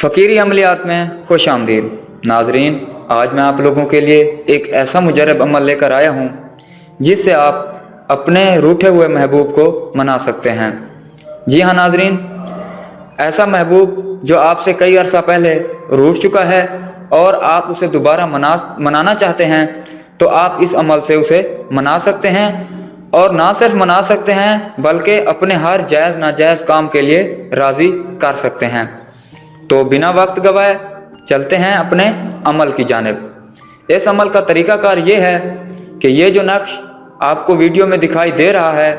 फ़कीरी अमलियात में खुश आमदीद। नाजरीन, आज मैं आप लोगों के लिए एक ऐसा मुजरब अमल लेकर आया हूँ जिससे आप अपने रूठे हुए महबूब को मना सकते हैं। जी हाँ नाजरीन, ऐसा महबूब जो आपसे कई अरसा पहले रूठ चुका है और आप उसे दोबारा मनाना चाहते हैं, तो आप इस अमल से उसे मना सकते हैं। और ना सिर्फ मना सकते हैं बल्कि अपने हर जायज़ नाजायज़ काम के लिए राज़ी कर सकते हैं। तो बिना वक्त गवाए चलते हैं अपने अमल की जानिब। इस अमल का तरीकाकार ये है कि ये जो नक्श आपको वीडियो में दिखाई दे रहा है,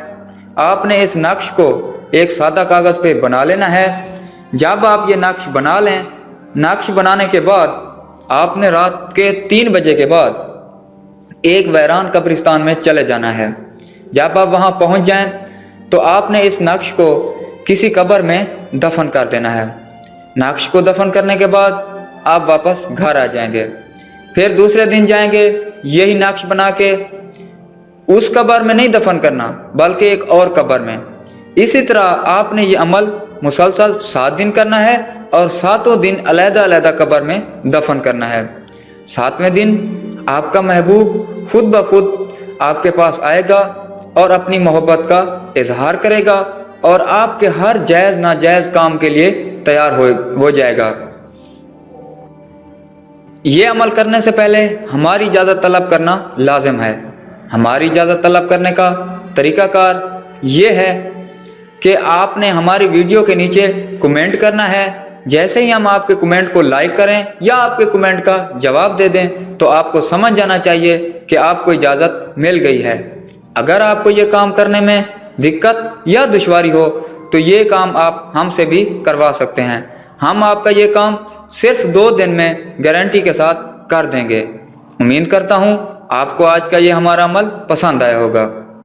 आपने इस नक्श को एक सादा कागज़ पे बना लेना है। जब आप ये नक्श बना लें, नक्श बनाने के बाद आपने रात के 3 बजे के बाद एक वैरान कब्रिस्तान में चले जाना है। जब आप वहाँ पहुँच जाएं तो आपने इस नक्श को किसी कब्र में दफन कर देना है। नक्श को दफन करने के बाद आप वापस घर आ जाएंगे। फिर दूसरे दिन जाएंगे, यही नक्श बना के उस कब्र में नहीं दफन करना बल्कि एक और कब्र में। इसी तरह आपने ये अमल मुसलसल 7 दिन करना है और 7 दिन अलग-अलग कब्र में दफन करना है। 7वें दिन आपका महबूब खुद ब खुद आपके पास आएगा और अपनी मोहब्बत का इजहार करेगा और आपके हर जायज़ नाजायज़ काम के लिए तैयार हो जाएगा। ये अमल करने से पहले हमारी इजाज़त तलब करना लाजिम है। हमारी इजाज़त तलब करने का तरीकाकार ये है कि आपने हमारी वीडियो के नीचे कमेंट करना है। जैसे ही हम आपके कमेंट को लाइक करें या आपके कमेंट का जवाब दे दें तो आपको समझ जाना चाहिए कि आपको इजाज़त मिल गई है। अगर आपको ये काम करने में दिक्कत या दुश्वारी हो तो ये काम आप हमसे भी करवा सकते हैं। हम आपका ये काम सिर्फ 2 दिन में गारंटी के साथ कर देंगे। उम्मीद करता हूँ आपको आज का ये हमारा अमल पसंद आया होगा।